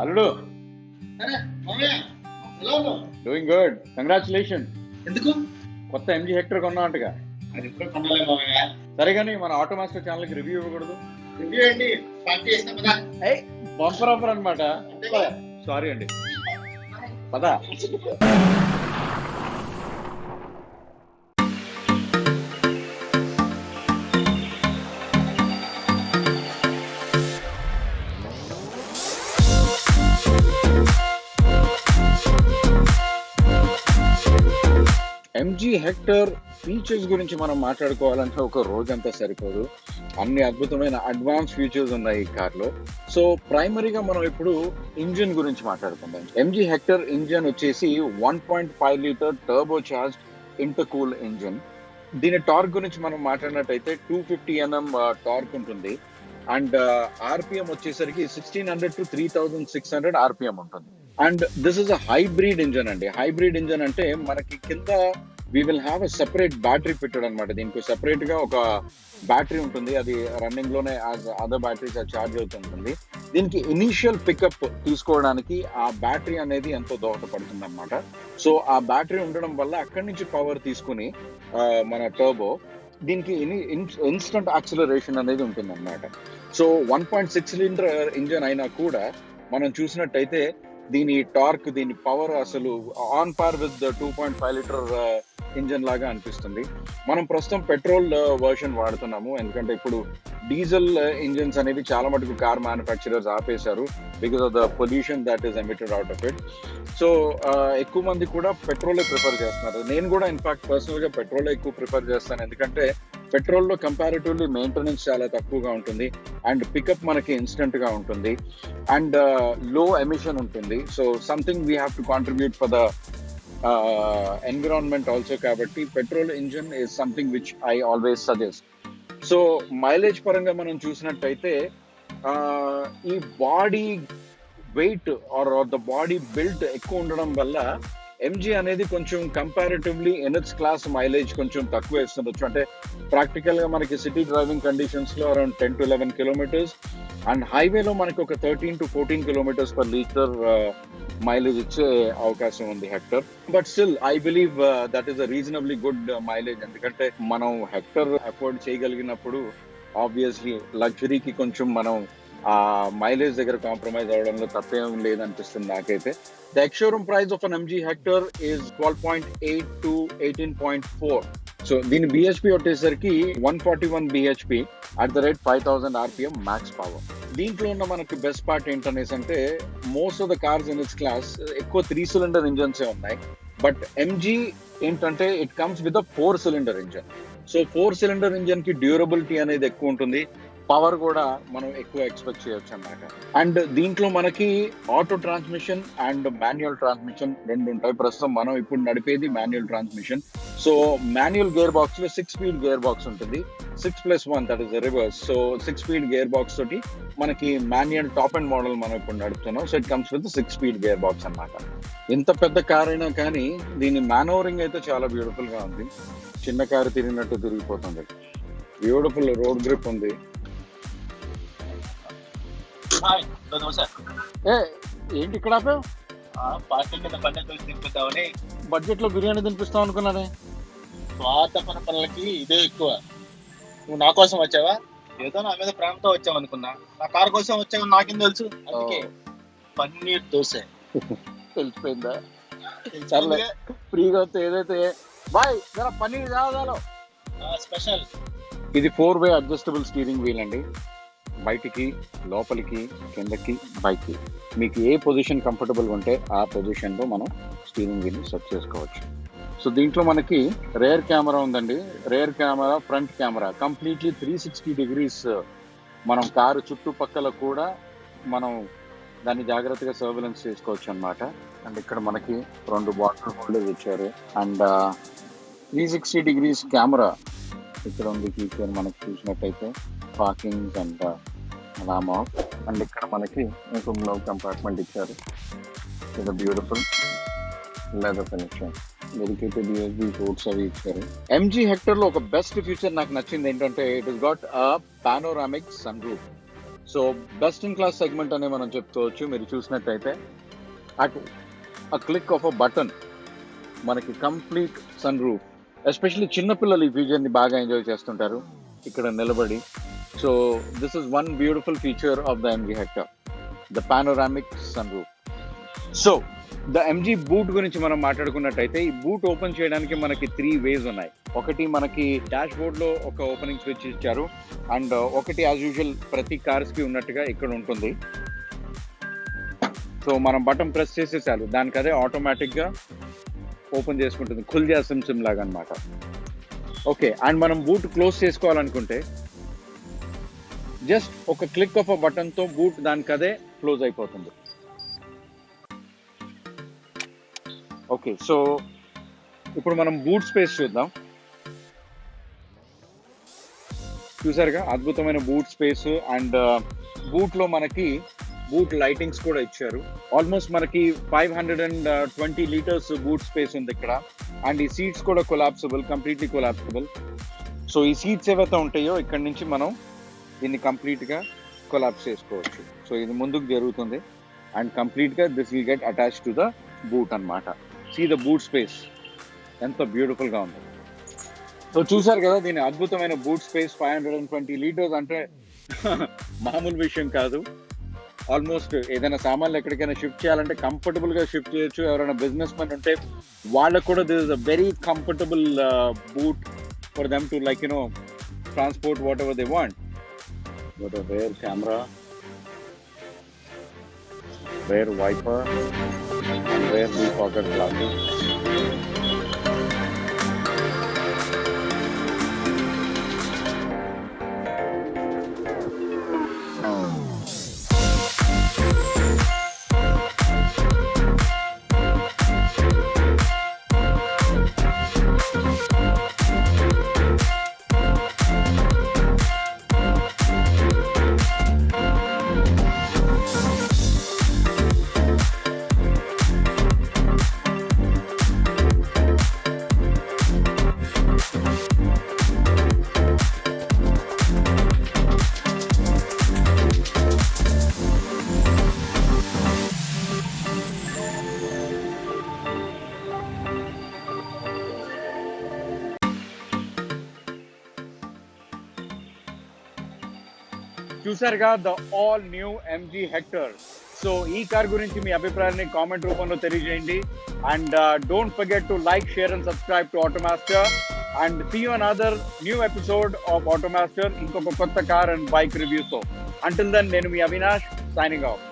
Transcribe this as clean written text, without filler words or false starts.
అల్లుడు అరే మామయ్య ఎలా ఉన్నావు? Doing good, congratulation. ఎందుకు? కొత్త ఎంజీ హెక్టర్ కొన్నావంటగా. అది ఇప్పుడు కొనలే మామయ్య. సరే కానీ మన ఆటో మాస్టర్ ఛానల్కి రివ్యూ ఇవ్వకూడదు? రివ్యూ ఏంటి? పార్టీ చేస్తాం కదా. బంపర్ ఆఫర్ అనమాట. అంతే కదా. సారీ అండి, పదా. ఎంజీ హెక్టర్ ఫీచర్స్ గురించి మనం మాట్లాడుకోవాలంటే ఒక రోజంతా సరిపోదు. అన్ని అద్భుతమైన అడ్వాన్స్ ఫీచర్స్ ఉన్నాయి ఈ కార్లో. సో ప్రైమరీగా మనం ఇప్పుడు ఇంజిన్ గురించి మాట్లాడుకుందాం. ఎంజీ హెక్టర్ ఇంజిన్ వచ్చేసి 1.5 లీటర్ టర్బో చార్జ్ ఇంటర్కూల్ ఇంజిన్. దీని టార్క్ గురించి మనం మాట్లాడినట్టయితే 250 Nm టార్క్ ఉంటుంది. అండ్ ఆర్పిఎం వచ్చేసరికి 1600 to 3600 ఆర్పిఎం ఉంటుంది. And this is a hybrid engine అండి. హైబ్రిడ్ ఇంజన్ అంటే మనకి కింద we will have a separate battery fitted అనమాట. దీనికి సెపరేట్ గా ఒక బ్యాటరీ ఉంటుంది, అది రన్నింగ్ లోనే అదర్ బ్యాటరీస్ చార్జ్ అవుతుంటుంది. దీనికి ఇనీషియల్ పికప్ తీసుకోవడానికి ఆ బ్యాటరీ అనేది ఎంతో దోహదపడుతుంది అనమాట. సో ఆ బ్యాటరీ ఉండడం వల్ల అక్కడి నుంచి పవర్ తీసుకుని మన టర్బో దీనికి ఇన్స్టంట్ యాక్సిలరేషన్ అనేది ఉంటుంది అనమాట. సో 1.6 లీటర్ ఇంజన్ అయినా కూడా మనం చూసినట్టయితే దీని టార్క్, దీని పవర్ అసలు on par with 2.5 litre engine లాగా అనిపిస్తుంది. మనం ప్రస్తుతం పెట్రోల్ వర్షన్ వాడుతున్నాము, ఎందుకంటే ఇప్పుడు డీజిల్ ఇంజన్స్ అనేవి చాలా మటుకు కార్ మ్యానుఫ్యాక్చరర్స్ ఆపేశారు because of the pollution that is emitted out of it. So ఎక్కువ మంది కూడా పెట్రోలే ప్రిఫర్ చేస్తున్నారు. నేను కూడా ఇన్ఫాక్ట్ పర్సనల్ గా పెట్రోలే ఎక్కువ ప్రిఫర్ చేస్తాను, ఎందుకంటే పెట్రోల్లో కంపారిటివ్లీ మెయింటెనెన్స్ చాలా తక్కువగా ఉంటుంది అండ్ పికప్ మనకి ఇన్స్టెంట్ గా ఉంటుంది అండ్ లో ఎమిషన్ ఉంటుంది. So something we have to contribute for the environment also. కాబట్టి petrol engine is something which I always suggest. So mileage పరంగా మనం చూసినట్టయితే ఈ body weight or the body built ఎక్కువ ఉండడం వల్ల ఎంజీ అనేది కొంచెం కంపారిటివ్లీ ఎన్హెచ్ క్లాస్ మైలేజ్ కొంచెం తక్కువ ఇస్తుండొచ్చు. అంటే ప్రాక్టికల్ గా మనకి సిటీ డ్రైవింగ్ కండిషన్స్ లో అరౌండ్ 10 to 11 కిలోమీటర్స్ అండ్ హైవేలో మనకి ఒక 13 to 14 kilometres per litre mileage ఇచ్చే అవకాశం ఉంది hectare. But still I believe that is a reasonably good mileage, ఎందుకంటే మనం హెక్టర్ అఫోర్డ్ చేయగలిగినప్పుడు ఆబ్వియస్లీ లగ్జరీకి కొంచెం మనం ఆ మైలేజ్ దగ్గర కాంప్రమైజ్ అవడంలో తప్పేం లేదనిపిస్తుంది నాకైతే. The ex showroom price of an MG Hector is 12.8 to 18.4. So దీని బిహెచ్పి వచ్చేసరికి 141 BHP at the rate 5000 RPM max power. దీంట్లో ఉన్న మనకి బెస్ట్ పార్ట్ ఏంటనేసి అంటే most of the cars in it's class ఎక్కువ 3 cylinder ఇంజన్స్ ఉన్నాయి. బట్ ఎంజీ ఏంటంటే it comes with 4 cylinder engine. So 4 cylinder engine కి డ్యూరబిలిటీ అనేది ఎక్కువ ఉంటుంది, పవర్ కూడా మనం ఎక్కువ ఎక్స్పెక్ట్ చేయొచ్చు అన్నమాట. అండ్ దీంట్లో మనకి auto transmission and manual transmission రెండు ఉంటాయి. ప్రస్తుతం మనం ఇప్పుడు నడిపేది manual transmission. So manual gear box లో 6 speed గేర్ బాక్స్ ఉంటుంది, 6+1 that is reverse. So 6 speed gear box తోటి మనకి మాన్యువల్ టాప్ అండ్ మోడల్ మనం ఇప్పుడు నడుపుతున్నాం. So it comes with 6 speed gear box అన్నమాట. ఎంత పెద్ద కార్ అయినా కానీ దీని మానోవరింగ్ అయితే చాలా బ్యూటిఫుల్ గా ఉంది. చిన్న కారు తిరిగినట్టు తిరిగిపోతుంది. బ్యూటిఫుల్ రోడ్ గ్రిప్ ఉంది. ఏంటి ఇక్కడ ఆపావు? బడ్జెట్ లో బిర్యానీ తినిపిస్తావు అనుకున్నానే. పాత పనులకి ఇదే ఎక్కువ. నువ్వు నా కోసం వచ్చావా? ఏదో నా మీద ప్రేమతో వచ్చావు అనుకున్నా. నా కార్ కోసం వచ్చావు నాకేం తెలుసు. అందుకే పన్నీర్ దోశ తెలిసిపోయిందా? సర్లే, ఫ్రీగా వస్తే ఏదైతే బాయ్ జరా పన్నీర్ కావాలో స్పెషల్. ఇది 4-way అడ్జస్టబుల్ స్టీరింగ్ వీల్ అండి. బయటికి, లోపలికి, కిందకి, పైకి మీకు ఏ పొజిషన్ కంఫర్టబుల్ ఉంటే ఆ పొజిషన్లో మనం స్టీరింగ్ వీల్ని సెట్ చేసుకోవచ్చు. సో దీంట్లో మనకి రేర్ కెమెరా ఉందండి. Rear camera, front camera completely 360 degrees మనం కారు చుట్టుపక్కల కూడా మనం దాన్ని జాగ్రత్తగా సర్వేలెన్స్ చేసుకోవచ్చు అన్నమాట. అండ్ ఇక్కడ మనకి 2 బాటిల్ హోల్డర్స్ ఇచ్చారు అండ్ 360 degrees కెమెరా ఇక్కడ ఉంది. ఫీచర్ మనకి చూసినట్టయితే parking and Alam of. And ఇక్కడ మనకి ఇంకో గ్లవ్ కంపార్ట్మెంట్ ఇచ్చారు. ఇది beautiful leather finishing, dedicated USB ports అవి ఇచ్చారు. ఎంజీ హెక్టర్ లో ఒక బెస్ట్ ఫీచర్ నాకు నచ్చింది ఏంటంటే it is got a panoramic sunroof. So best in class segment అనే మనం చెప్పుకోవచ్చు. మీరు చూసినట్టయితే at a click of a button మనకి కంప్లీట్ సన్ రూఫ్, ఎస్పెషల్లీ చిన్నపిల్లలు ఈ ఫీచర్ని బాగా ఎంజాయ్ చేస్తుంటారు ఇక్కడ నిలబడి. So this is one beautiful feature of the MG Hector, the panoramic sunroof. So the MG boot గురించి మనం మాట్లాడుకున్నట్టయితే, ఈ బూట్ ఓపెన్ చేయడానికి మనకి 3 వేస్ ఉన్నాయి. ఒకటి మనకి డాష్ బోర్డ్ లో ఒక ఓపెనింగ్ స్విచ్ ఇచ్చారు, అండ్ ఒకటి యాజ్ యూజువల్ ప్రతి కార్స్ కి ఉన్నట్టుగా ఇక్కడ ఉంటుంది. సో మనం బటన్ ప్రెస్ చేసే చాలు దానికి అదే ఆటోమేటిక్ గా ఓపెన్ చేసుకుంటుంది, ఖుల్జా సిమ్ సిమ్ లాగా అనమాట. ఓకే, అండ్ మనం బూట్ క్లోజ్ చేసుకోవాలనుకుంటే జస్ట్ ఒక క్లిక్ ఆఫ్ అ బటన్ తో బూట్ దానికి అదే క్లోజ్ అయిపోతుంది. ఓకే, సో ఇప్పుడు మనం బూట్ స్పేస్ చూద్దాం. చూసారుగా అద్భుతమైన బూట్ స్పేస్, అండ్ బూట్ లో మనకి బూట్ లైటింగ్స్ కూడా ఇచ్చారు. ఆల్మోస్ట్ మనకి 520 లీటర్స్ బూట్ స్పేస్ ఉంది ఇక్కడ, అండ్ ఈ సీట్స్ కూడా కొలాప్సిబుల్, కంప్లీట్లీ కొలాప్సిబుల్. సో ఈ సీట్స్ ఏవైతే ఉంటాయో ఇక్కడ నుంచి మనం దీన్ని కంప్లీట్ గా కొలాప్స్ చేసుకోవచ్చు. సో ఇది ముందుకు జరుగుతుంది, అండ్ కంప్లీట్ గా this will get attach to the boot అన్నమాట. సీ ద బూట్ స్పేస్ ఎంత బ్యూటిఫుల్ గా ఉంది. సో చూసారు కదా దీని అద్భుతమైన బూట్ స్పేస్. 520 లీటర్స్ అంటే మామూలు విషయం కాదు. ఆల్మోస్ట్ ఏదైనా సామాన్లు ఎక్కడికైనా షిఫ్ట్ చేయాలంటే కంఫర్టబుల్ గా షిఫ్ట్ చేయొచ్చు. ఎవరైనా బిజినెస్ మెన్ ఉంటే వాళ్ళకు కూడా this is a very comfortable boot for them to like transport whatever they want. But a rear camera, rear wiper, and rear defogger glasses. చూసారుగా the all new MG Hector. So ఈ car గురించి మీ అభిప్రాయాన్ని comment రూపంలో తెలియజేయండి, and don't forget to like, share and subscribe to Automaster, and see you another new episode of Automaster, ఇంకొక కొత్త car and bike రివ్యూతో. అంటిల్ దెన్ నేను మీ అవినాష్, సైనింగ్ ఆఫ్.